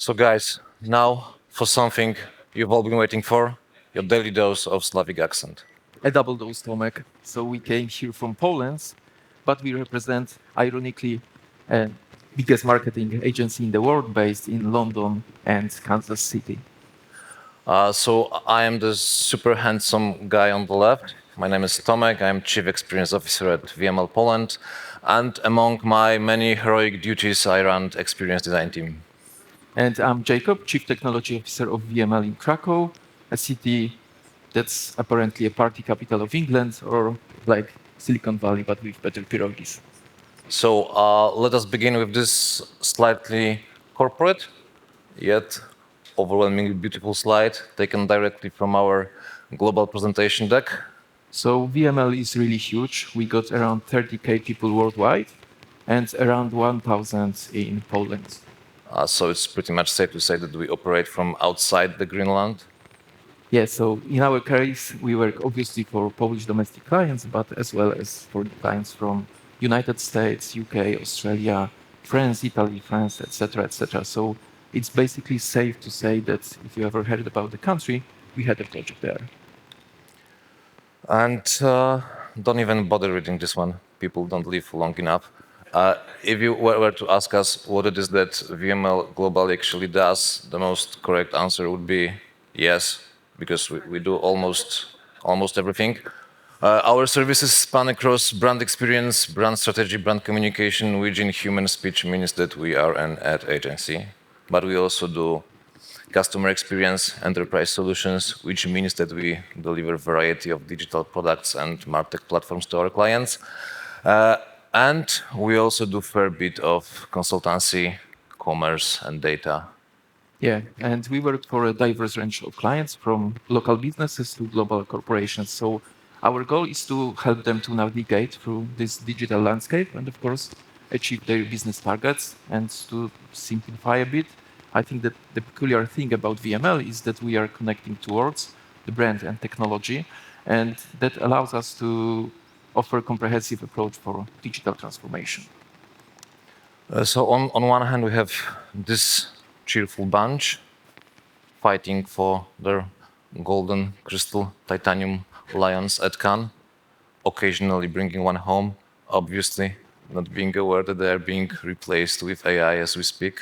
So guys, now for something you've all been waiting for, your daily dose of Slavic accent. A double dose, Tomek. So we came here from Poland, but we represent, ironically, a biggest marketing agency in the world based in London and Kansas City. So I am the super handsome guy on the left. My name is Tomek, I'm Chief Experience Officer at VML Poland, and among my many heroic duties, I run the Experience Design team. And I'm Jakub, Chief Technology Officer of VML in Krakow, a city that's apparently a party capital of England, or like Silicon Valley, but with better pierogies. So let us begin with this slightly corporate, yet overwhelmingly beautiful slide taken directly from our global presentation deck. So VML is really huge. We got around 30K people worldwide and around 1,000 in Poland. So it's pretty much safe to say that we operate from outside the Greenland. Yeah, so in our case, we work obviously for Polish domestic clients, but as well as for clients from United States, UK, Australia, France, Italy, France, etc., etc. So it's basically safe to say that if you ever heard about the country, we had a project there. And don't even bother reading this one. People don't live long enough. If you were to ask us what it is that VML globally actually does, the most correct answer would be yes, because we do almost everything. Our services span across brand experience, brand strategy, brand communication, which in human speech means that we are an ad agency. But we also do customer experience, enterprise solutions, which means that we deliver a variety of digital products and MarTech platforms to our clients. And we also do a fair bit of consultancy, commerce, and data. Yeah, and we work for a diverse range of clients from local businesses to global corporations. So our goal is to help them to navigate through this digital landscape and, of course, achieve their business targets. And to simplify a bit, I think that the peculiar thing about VML is that we are connecting towards the brand and technology, and that allows us to offer a comprehensive approach for digital transformation. So on one hand, we have this cheerful bunch fighting for their golden crystal titanium lions at Cannes, occasionally bringing one home, obviously not being aware that they are being replaced with AI as we speak.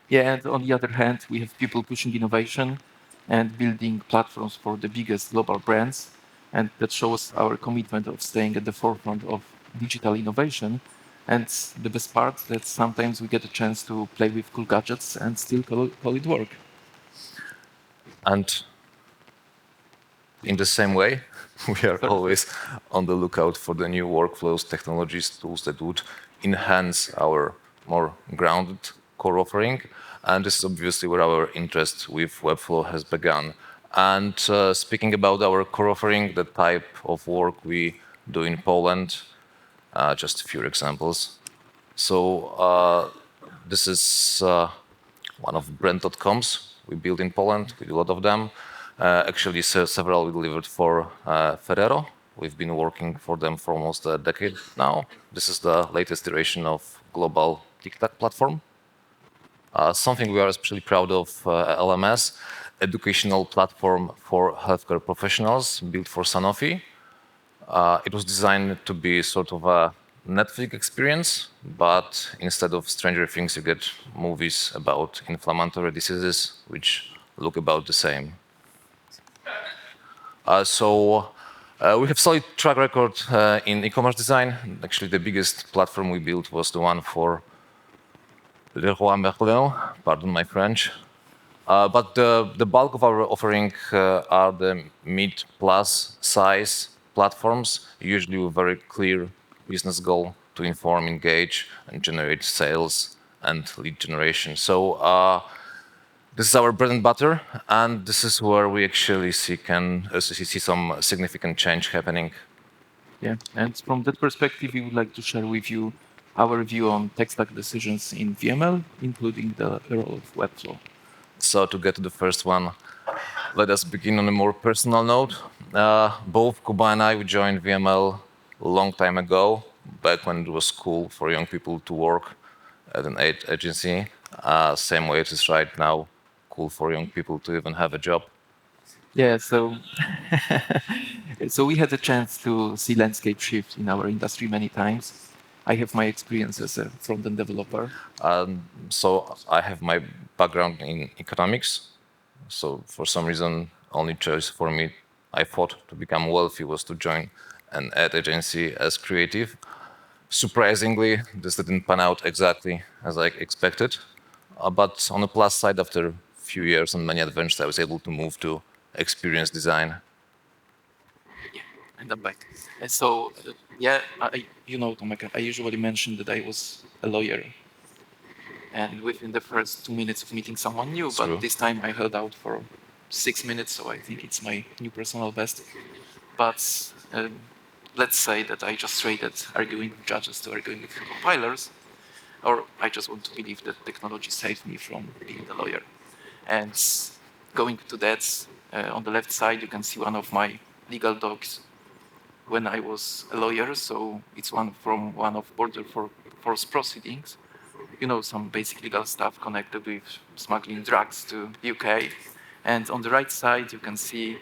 Yeah, and on the other hand, we have people pushing innovation and building platforms for the biggest global brands. And that shows our commitment of staying at the forefront of digital innovation. And the best part that sometimes we get a chance to play with cool gadgets and still call it work. And in the same way, we are always on the lookout for the new workflows, technologies, tools that would enhance our more grounded core offering. And this is obviously where our interest with Webflow has begun. And speaking about our core offering, the type of work we do in Poland, just a few examples. So this is one of brand.coms we built in Poland. We do a lot of them. Actually, several we delivered for Ferrero. We've been working for them for almost a decade now. This is the latest iteration of global TikTok platform. Something we are especially proud of, LMS, educational platform for healthcare professionals built for Sanofi. It was designed to be sort of a Netflix experience, but instead of Stranger Things, you get movies about inflammatory diseases, which look about the same. We have solid track record in e-commerce design. Actually, the biggest platform we built was the one for Leroy Merlin, pardon my French. But the bulk of our offering are the mid-plus size platforms, usually with very clear business goal to inform, engage, and generate sales and lead generation. So this is our bread and butter, and this is where we actually see some significant change happening. Yeah, and from that perspective, we would like to share with you our view on tech stack decisions in VML, including the role of Webflow. So to get to the first one, let us begin on a more personal note. Both Kuba and I, we joined VML a long time ago, back when it was cool for young people to work at an ad agency. Same way it is right now, cool for young people to even have a job. Yeah, so so we had a chance to see landscape shift in our industry many times. I have my experience as a front-end developer. So I have my background in economics. So for some reason, only choice for me, I thought, to become wealthy was to join an ad agency as creative. Surprisingly, this didn't pan out exactly as I expected. But on the plus side, after a few years and many adventures, I was able to move to experience design. Yeah, and I'm back. And so, yeah, Tomek, I usually mention that I was a lawyer, and within the first 2 minutes of meeting someone new, It's but true. this time I held out for 6 minutes, so I think it's my new personal best. But let's say that I just traded arguing with judges to arguing with compilers, or I just want to believe that technology saved me from being a lawyer. And going to that, on the left side, you can see one of my legal docs when I was a lawyer. So it's one from one of border for force proceedings. Some basic legal stuff connected with smuggling drugs to UK. And on the right side, you can see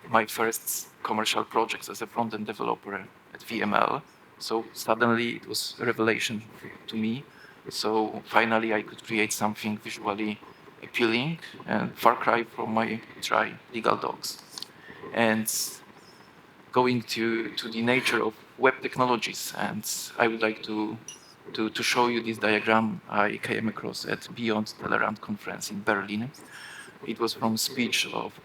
my first commercial projects as a front-end developer at VML. So suddenly it was a revelation to me. So finally I could create something visually appealing and far cry from my dry legal docs. And going to the nature of web technologies, and I would like to show you this diagram I came across at Beyond Tellerrand conference in Berlin. It was from speech of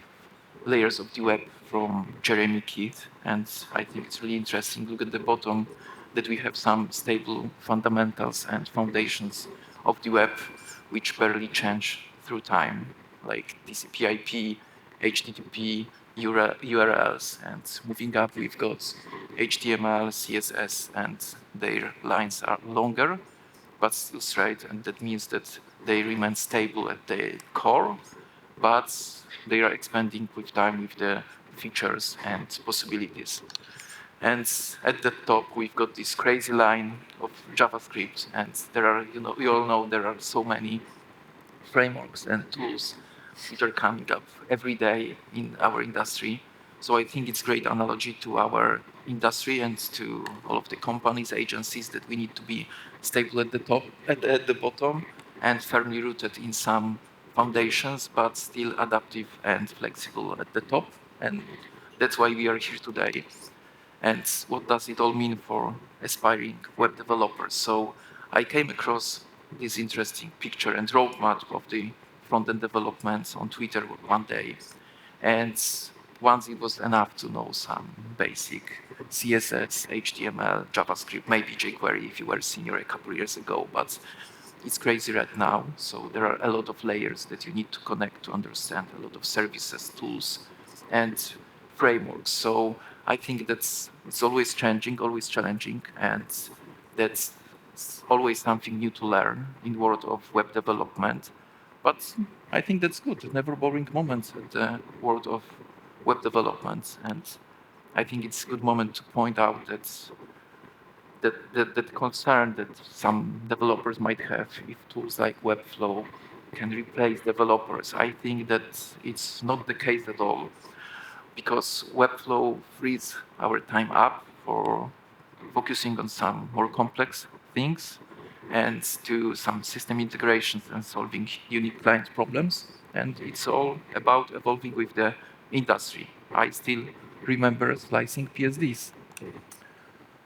layers of the web from Jeremy Keith, and I think it's really interesting. Look at the bottom that we have some stable fundamentals and foundations of the web which barely change through time, like TCP/IP, HTTP, URLs, and moving up we've got HTML, CSS, and their lines are longer but still straight, and that means that they remain stable at the core, but they are expanding with time with the features and possibilities. And at the top, we've got this crazy line of JavaScript, and there are, we all know there are so many frameworks and tools which are coming up every day in our industry. So I think it's a great analogy to our industry and to all of the companies, agencies, that we need to be stable at the top, at the bottom, and firmly rooted in some foundations, but still adaptive and flexible at the top. And that's why we are here today. And what does it all mean for aspiring web developers? So I came across this interesting picture and roadmap of the front-end development on Twitter one day. And once it was enough to know some basic CSS, HTML, JavaScript, maybe jQuery if you were senior a couple of years ago, but it's crazy right now. So there are a lot of layers that you need to connect to understand, a lot of services, tools, and frameworks. So I think that's it's always changing, always challenging, and that's always something new to learn in the world of web development. But I think that's good. Never boring moments in the world of web development, and I think it's a good moment to point out that concern that some developers might have if tools like Webflow can replace developers. I think that it's not the case at all, because Webflow frees our time up for focusing on some more complex things and to some system integrations and solving unique client problems. And it's all about evolving with the industry. I still remember slicing PSDs.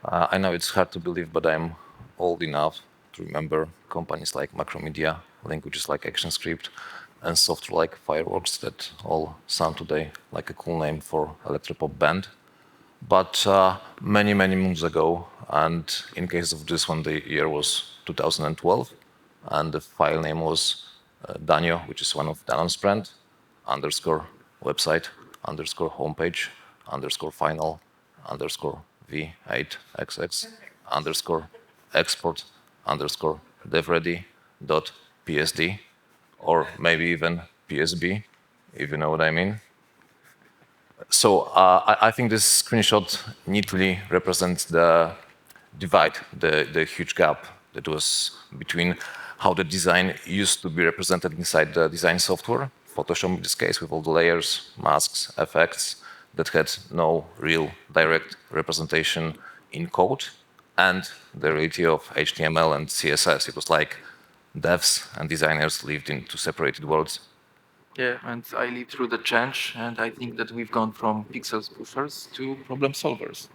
I know it's hard to believe, but I'm old enough to remember companies like Macromedia, languages like ActionScript, and software like Fireworks that all sound today like a cool name for electropop band. But many, many moons ago, and in case of this one, the year was 2012, and the file name was Danio, which is one of Danone's brand, underscore website, underscore homepage, underscore final, underscore v8xx, underscore export, underscore devready dot psd, or maybe even psb, if you know what I mean. So I think this screenshot neatly represents the divide, the huge gap That was between how the design used to be represented inside the design software, Photoshop in this case, with all the layers, masks, effects, that had no real direct representation in code, and the reality of HTML and CSS. It was like devs and designers lived in two separated worlds. Yeah, and I lived through the change, and I think that we've gone from pixels pushers to problem solvers.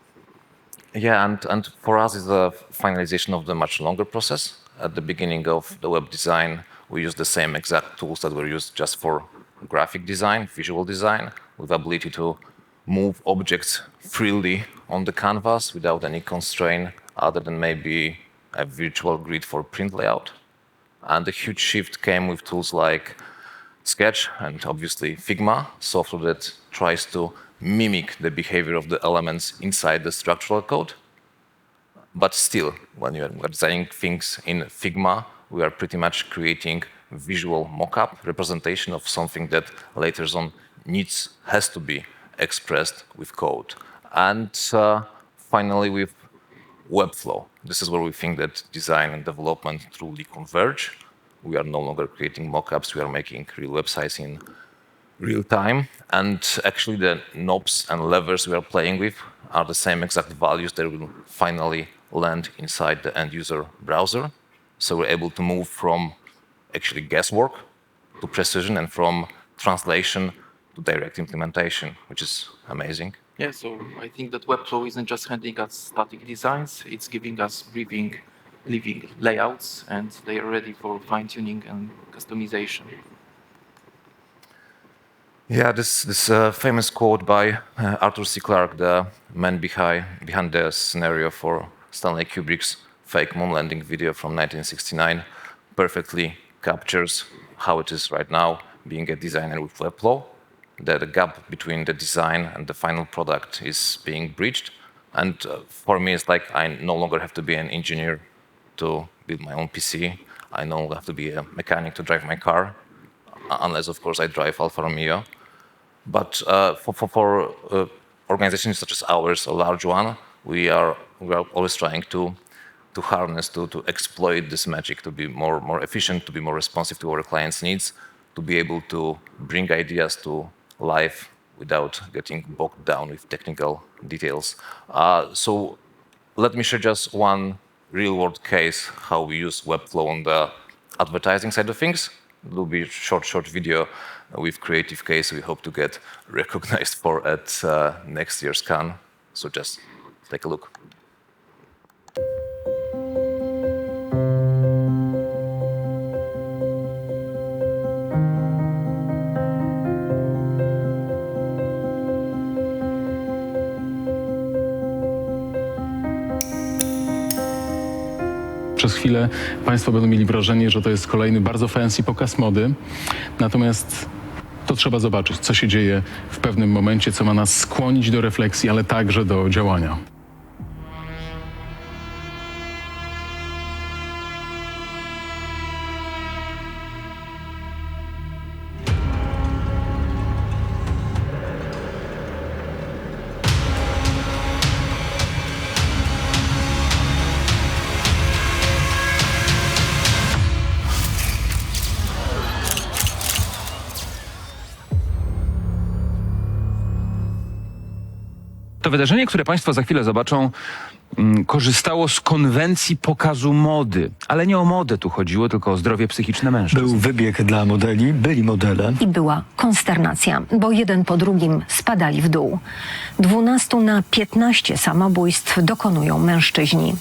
Yeah, and for us, it's a finalization of the much longer process. At the beginning of the web design, we used the same exact tools that were used just for graphic design, visual design, with ability to move objects freely on the canvas without any constraint other than maybe a virtual grid for print layout. And a huge shift came with tools like Sketch and obviously Figma, software that tries to mimic the behavior of the elements inside the structural code. But still, when you are designing things in Figma, we are pretty much creating visual mock-up representation of something that later on has to be expressed with code. And finally, with Webflow. This is where we think that design and development truly converge. We are no longer creating mock-ups, we are making real websites in real time. And actually the knobs and levers we are playing with are the same exact values that will finally land inside the end user browser. So we're able to move from actually guesswork to precision and from translation to direct implementation, which is amazing. Yeah, so I think that Webflow isn't just handing us static designs, it's giving us breathing, living layouts, and they are ready for fine-tuning and customization. Yeah, this famous quote by Arthur C. Clarke, the man behind the scenario for Stanley Kubrick's fake moon landing video from 1969, perfectly captures how it is right now being a designer with Webflow. That the gap between the design and the final product is being breached. And for me, it's like I no longer have to be an engineer to build my own PC. I no longer have to be a mechanic to drive my car, unless, of course, I drive Alfa Romeo. But for organizations such as ours, a large one, we are always trying to harness, to exploit this magic, to be more efficient, to be more responsive to our clients' needs, to be able to bring ideas to life without getting bogged down with technical details. So let me share just one real-world case how we use Webflow on the advertising side of things. It will be a short video with creative case we hope to get recognized for at next year's Cannes. So just take a look. Przez chwilę Państwo będą mieli wrażenie, że to jest kolejny bardzo fancy pokaz mody. Natomiast to trzeba zobaczyć, co się dzieje w pewnym momencie, co ma nas skłonić do refleksji, ale także do działania. To wydarzenie, które Państwo za chwilę zobaczą, korzystało z konwencji pokazu mody. Ale nie o modę tu chodziło, tylko o zdrowie psychiczne mężczyzn. Był wybieg dla modeli, byli modele. I była konsternacja, bo jeden po drugim spadali w dół. 12 na 15 samobójstw dokonują mężczyźni.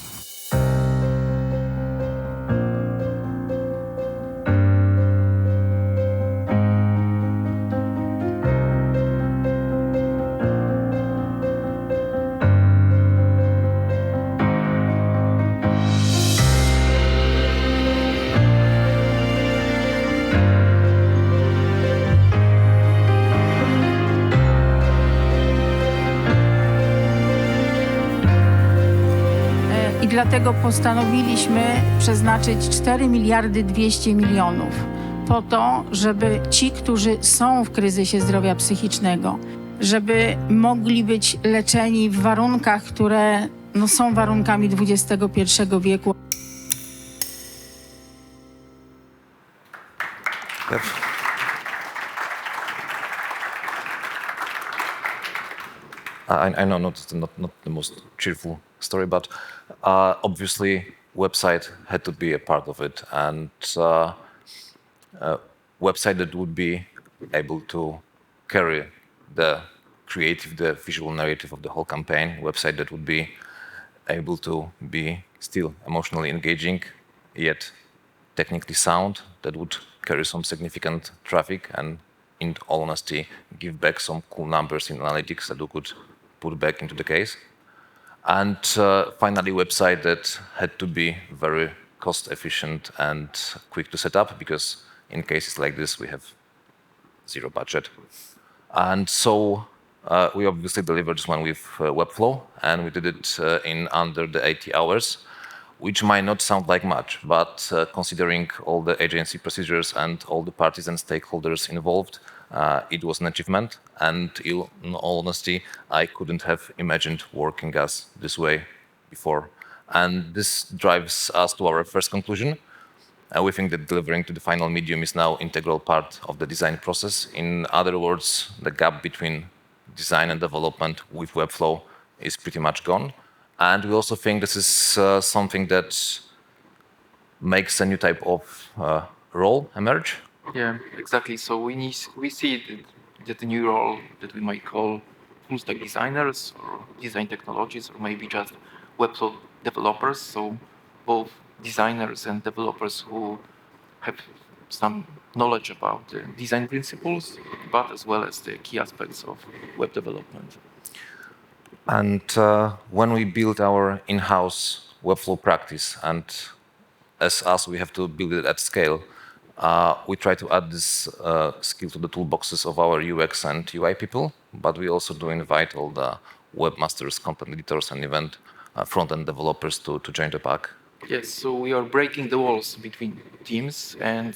I dlatego postanowiliśmy przeznaczyć 4 miliardy 200 milionów po to, żeby ci, którzy są w kryzysie zdrowia psychicznego, żeby mogli być leczeni w warunkach, które są warunkami XXI wieku. I know not the most cheerful story, but obviously website had to be a part of it, and website that would be able to carry the creative, the visual narrative of the whole campaign. Website that would be able to be still emotionally engaging, yet technically sound, that would carry some significant traffic and, in all honesty, give back some cool numbers in analytics that we could put back into the case. And finally, website that had to be very cost efficient and quick to set up, because in cases like this, we have zero budget. And so we obviously delivered this one with Webflow, and we did it in under the 80 hours, which might not sound like much, but considering all the agency procedures and all the parties and stakeholders involved, it was an achievement. And in all honesty, I couldn't have imagined working as this way before. And this drives us to our first conclusion. We think that delivering to the final medium is now integral part of the design process. In other words, the gap between design and development with Webflow is pretty much gone. And we also think this is something that makes a new type of role emerge. Yeah, exactly. So we see that the new role that we might call full stack designers or design technologies, or maybe just Webflow developers. So both designers and developers who have some knowledge about the design principles, but as well as the key aspects of web development. And when we build our in-house Webflow practice, and as us, we have to build it at scale, we try to add this skill to the toolboxes of our UX and UI people, but we also do invite all the webmasters, content editors, and even front-end developers to join the pack. Yes, so we are breaking the walls between teams and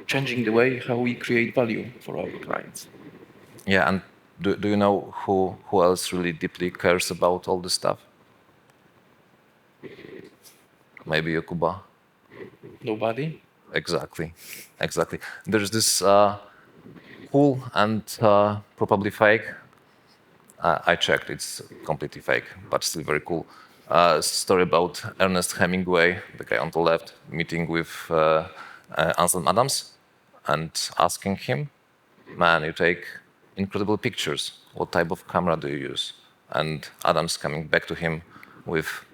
changing the way how we create value for our clients. Yeah, and do you know who else really deeply cares about all this stuff? Maybe Jakuba? Nobody? Exactly. There's this cool and probably fake. I checked, it's completely fake, but still very cool. Story about Ernest Hemingway, the guy on the left, meeting with Ansel Adams and asking him, "Man, you take incredible pictures. What type of camera do you use?" And Adams coming back to him with,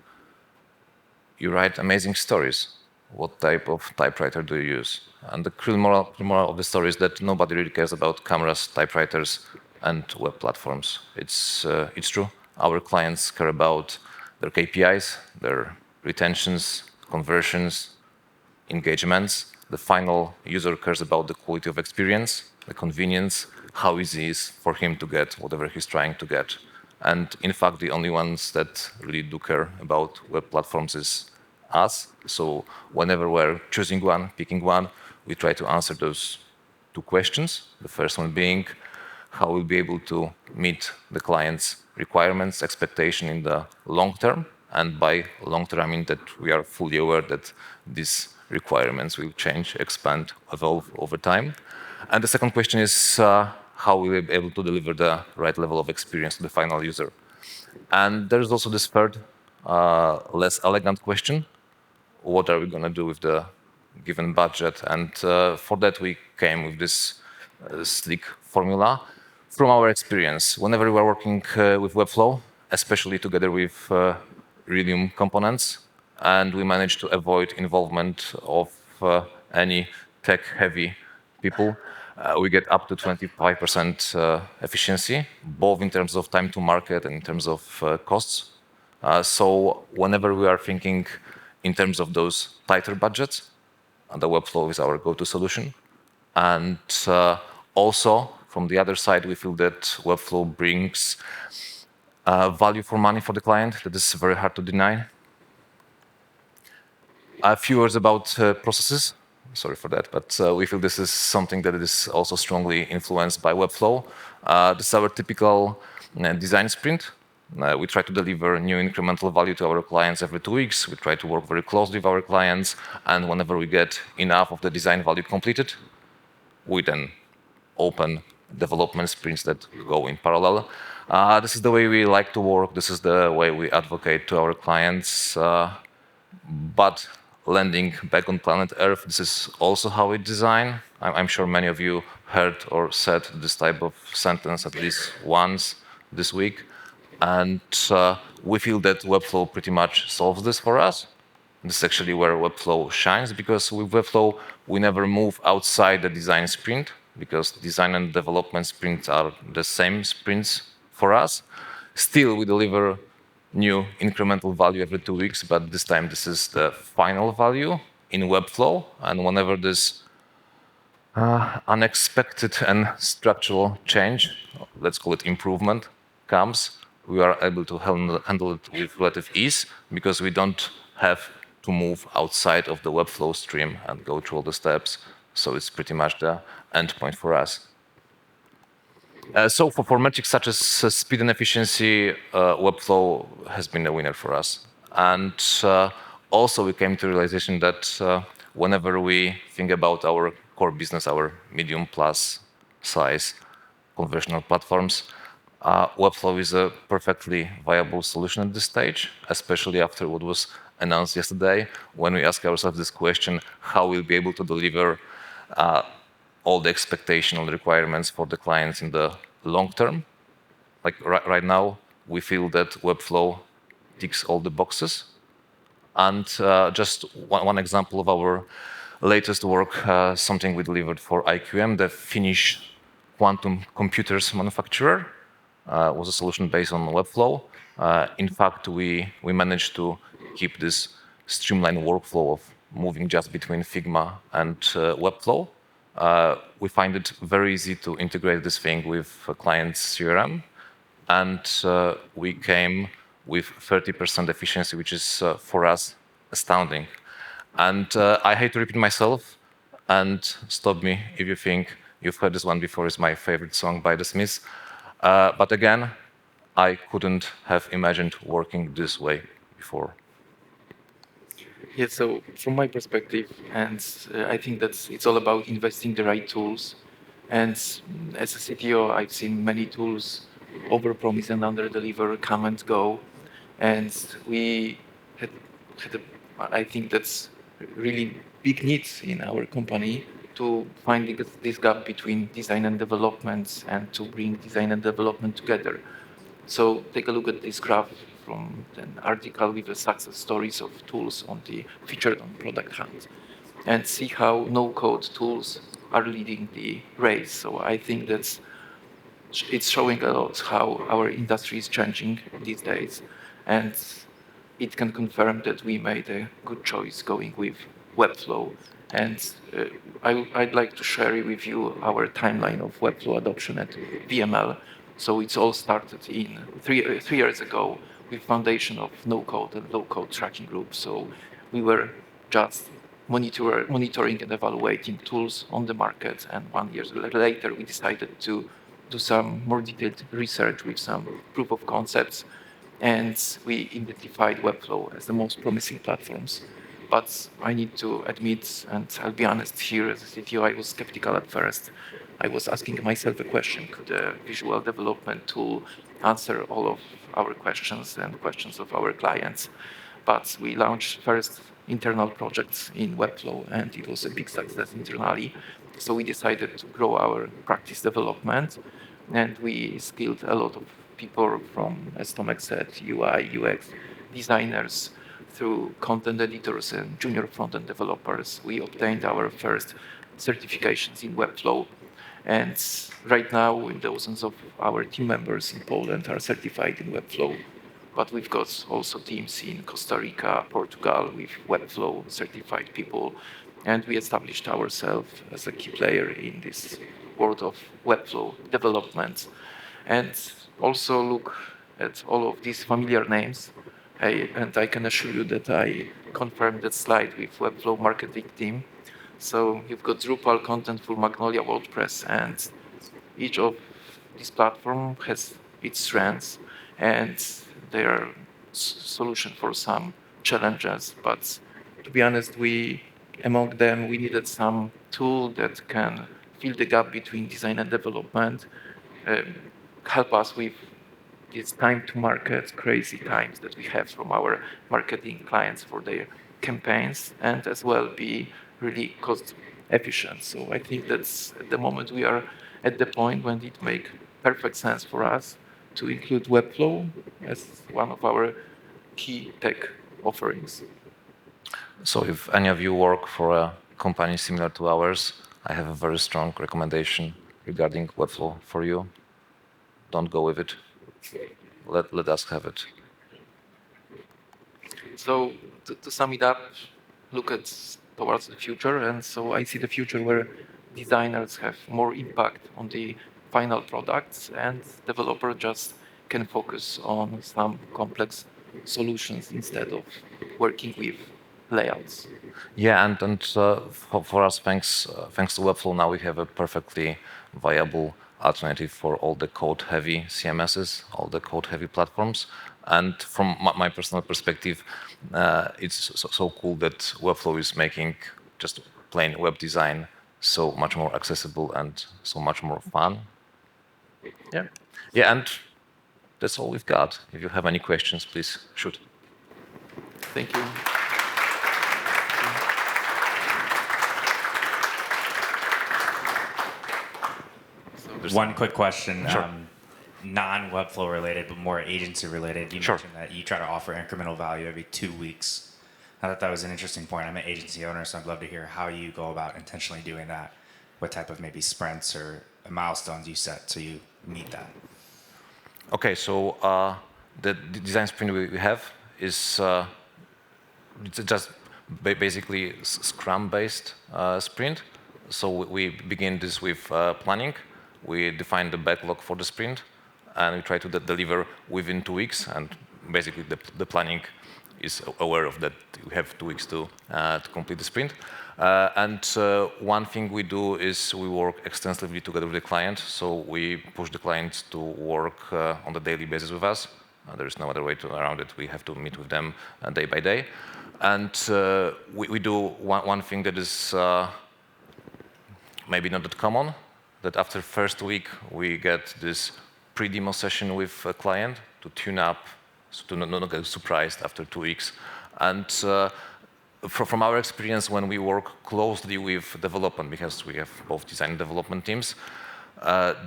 "You write amazing stories. What type of typewriter do you use?" And the cruel moral of the story is that nobody really cares about cameras, typewriters, and web platforms. It's true. Our clients care about their KPIs, their retentions, conversions, engagements. The final user cares about the quality of experience, the convenience, how easy it is for him to get whatever he's trying to get. And in fact, the only ones that really do care about web platforms is us. So whenever we're choosing one, picking one, we try to answer those two questions. The first one being, how we'll be able to meet the client's requirements, expectation in the long term. And by long term, I mean that we are fully aware that these requirements will change, expand, evolve over time. And the second question is, how will we be able to deliver the right level of experience to the final user? And there's also this third, less elegant question. What are we going to do with the given budget? And for that, we came with this sleek formula. From our experience, whenever we are working with Webflow, especially together with Radium components, and we manage to avoid involvement of any tech-heavy people, we get up to 25% efficiency, both in terms of time to market and in terms of costs. So whenever we are thinking in terms of those tighter budgets, the Webflow is our go-to solution. And also, from the other side, we feel that Webflow brings value for money for the client that is very hard to deny. A few words about processes. Sorry for that, but we feel this is something that is also strongly influenced by Webflow. This is our typical design sprint. We try to deliver new incremental value to our clients every 2 weeks. We try to work very closely with our clients, and whenever we get enough of the design value completed, we then open development sprints that go in parallel. This is the way we like to work. This is the way we advocate to our clients. But landing back on planet Earth, this is also how we design. I'm sure many of you heard or said this type of sentence at least once this week. And we feel that Webflow pretty much solves this for us. This is actually where Webflow shines, because with Webflow, we never move outside the design sprint, because design and development sprints are the same sprints for us. Still, we deliver new incremental value every 2 weeks, but this time this is the final value in Webflow. And whenever this unexpected and structural change, let's call it improvement, comes, we are able to handle it with relative ease, because we don't have to move outside of the Webflow stream and go through all the steps. So it's pretty much the endpoint for us. So for metrics such as speed and efficiency, Webflow has been a winner for us. And also we came to the realization that whenever we think about our core business, our medium plus size conversational platforms, Webflow is a perfectly viable solution at this stage, especially after what was announced yesterday, when we ask ourselves this question, how we'll be able to deliver all the expectational requirements for the clients in the long term. Like right now, we feel that Webflow ticks all the boxes. And just one example of our latest work, something we delivered for IQM, the Finnish quantum computers manufacturer, was a solution based on Webflow. In fact, we managed to keep this streamlined workflow of moving just between Figma and Webflow. We find it very easy to integrate this thing with a client's CRM, and we came with 30% efficiency, which is for us astounding. And I hate to repeat myself, and stop me if you think you've heard this one before. It's my favorite song by The Smiths. But again, I couldn't have imagined working this way before. Yeah, so from my perspective, and I think that it's all about investing the right tools. And as a CTO, I've seen many tools overpromise and underdeliver, come and go. And we had I think that's really big needs in our company to find this gap between design and development and to bring design and development together. So take a look at this graph from an article with the success stories of tools on the featured on Product Hunt, and see how no-code tools are leading the race. So I think it's showing a lot how our industry is changing these days, and it can confirm that we made a good choice going with Webflow. And I'd like to share with you our timeline of Webflow adoption at VML. So it's all started in three years ago with foundation of no-code and low-code tracking group. So we were just monitoring and evaluating tools on the market. And 1 year later, we decided to do some more detailed research with some proof of concepts. And we identified Webflow as the most promising platforms. But I need to admit, and I'll be honest here, as a CTO, I was skeptical at first. I was asking myself a question: could a visual development tool answer all of our questions and questions of our clients? But we launched first internal projects in Webflow, and it was a big success internally. So we decided to grow our practice development, and we skilled a lot of people from, as Tomek said, UI, UX designers, through content editors and junior front-end developers. We obtained our first certifications in Webflow. And right now, dozens of our team members in Poland are certified in Webflow. But we've got also teams in Costa Rica, Portugal, with Webflow certified people. And we established ourselves as a key player in this world of Webflow development. And also look at all of these familiar names. And I can assure you that I confirmed that slide with Webflow marketing team. So you've got Drupal, Contentful, Magnolia, WordPress, and each of these platforms has its strengths and their solution for some challenges. But to be honest, among them, we needed some tool that can fill the gap between design and development, help us with these time to market crazy times that we have from our marketing clients for their campaigns, and as well be really cost efficient. So I think that's at the moment we are at the point when it makes perfect sense for us to include Webflow as one of our key tech offerings. So if any of you work for a company similar to ours, I have a very strong recommendation regarding Webflow for you. Don't go with it. Let us have it. So to sum it up, look at towards the future, and so I see the future where designers have more impact on the final products, and developer just can focus on some complex solutions instead of working with layouts. Yeah, and for us, thanks to Webflow, now we have a perfectly viable alternative for all the code-heavy CMSs, all the code-heavy platforms. And from my personal perspective, it's so cool that Webflow is making just plain web design so much more accessible and so much more fun. Yeah, yeah, and that's all we've got. If you have any questions, please shoot. Thank you. One quick question, Sure. non-Webflow related, but more agency related. You Sure. mentioned that you try to offer incremental value every 2 weeks. I thought that was an interesting point. I'm an agency owner, so I'd love to hear how you go about intentionally doing that. What type of maybe sprints or milestones you set so you meet that. Okay, so the design sprint we have is it's just basically Scrum-based sprint. So we begin this with planning. We define the backlog for the sprint, and we try to deliver within 2 weeks. And basically, the planning is aware of that. We have 2 weeks to complete the sprint. And one thing we do is we work extensively together with the client. So we push the clients to work on a daily basis with us. There is no other way around it. We have to meet with them day by day. And we do one thing that is maybe not that common, that after first week, we get this pre-demo session with a client to tune up, so to not get surprised after 2 weeks. And from our experience, when we work closely with development, because we have both design and development teams,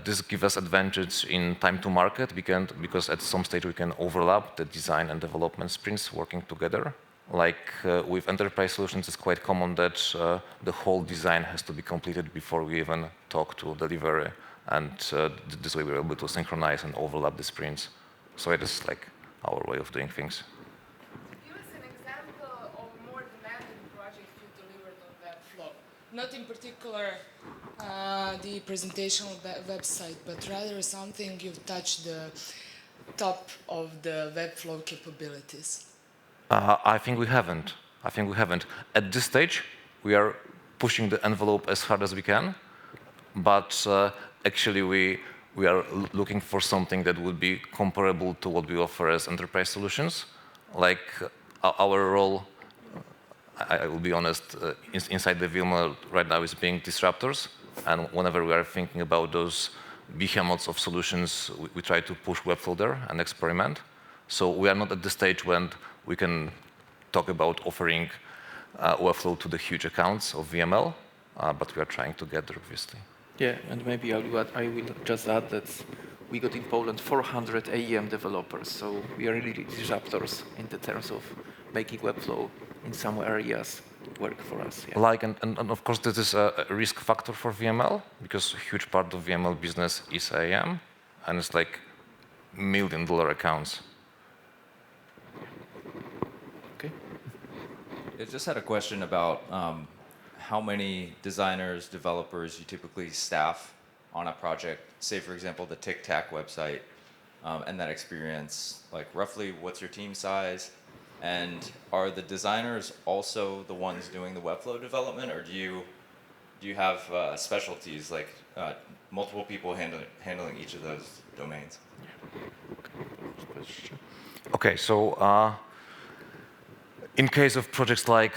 this gives us advantage in time to market, because at some stage we can overlap the design and development sprints working together. Like with enterprise solutions, it's quite common that the whole design has to be completed before we even talk to delivery, and this way we're able to synchronize and overlap the sprints. So it is like our way of doing things. Give us an example of more demanding project you delivered on Webflow. Not in particular the presentation website, but rather something you've touched the top of the Webflow capabilities. I think we haven't. At this stage, we are pushing the envelope as hard as we can, but actually we are looking for something that would be comparable to what we offer as enterprise solutions. Like our role, I will be honest, inside the VML right now is being disruptors, and whenever we are thinking about those behemoths of solutions, we try to push Webflow there and experiment. So we are not at the stage when we can talk about offering Webflow to the huge accounts of VML, but we are trying to get there, obviously. Yeah, and maybe I will just add that we got in Poland 400 AEM developers, so we are really disruptors in the terms of making Webflow in some areas work for us. Yeah. Like, and of course, this is a risk factor for VML, because a huge part of VML business is AEM, and it's like $1 million accounts. Okay. I just had a question about how many designers, developers you typically staff on a project. Say, for example, the Tic Tac website and that experience. Like, roughly, what's your team size? And are the designers also the ones doing the Webflow development, or do you have specialties, like multiple people handling each of those domains? Okay, so in case of projects like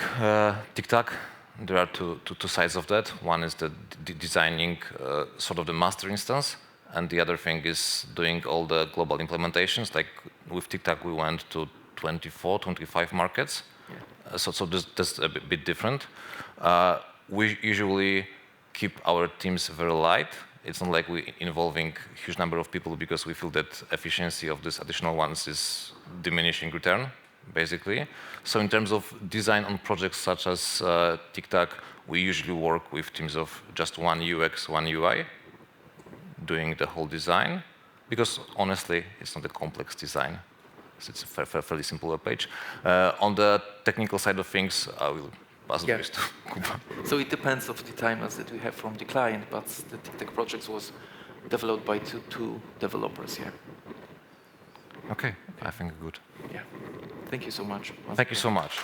Tic Tac, there are two sides of that. One is the designing sort of the master instance, and the other thing is doing all the global implementations. Like with TikTok, we went to 24, 25 markets. So that's a bit different. We usually keep our teams very light. It's not like we're involving a huge number of people because we feel that efficiency of these additional ones is diminishing return, basically. So in terms of design on projects such as TikTok, we usually work with teams of just one UX, one UI, doing the whole design, because honestly, it's not a complex design. So it's a fairly simple page. On the technical side of things, I will pass this to Kuba. So it depends of the timelines that we have from the client, but the TikTok project was developed by two developers here. Okay, I think good. Yeah. Thank you so much. Thank you so much.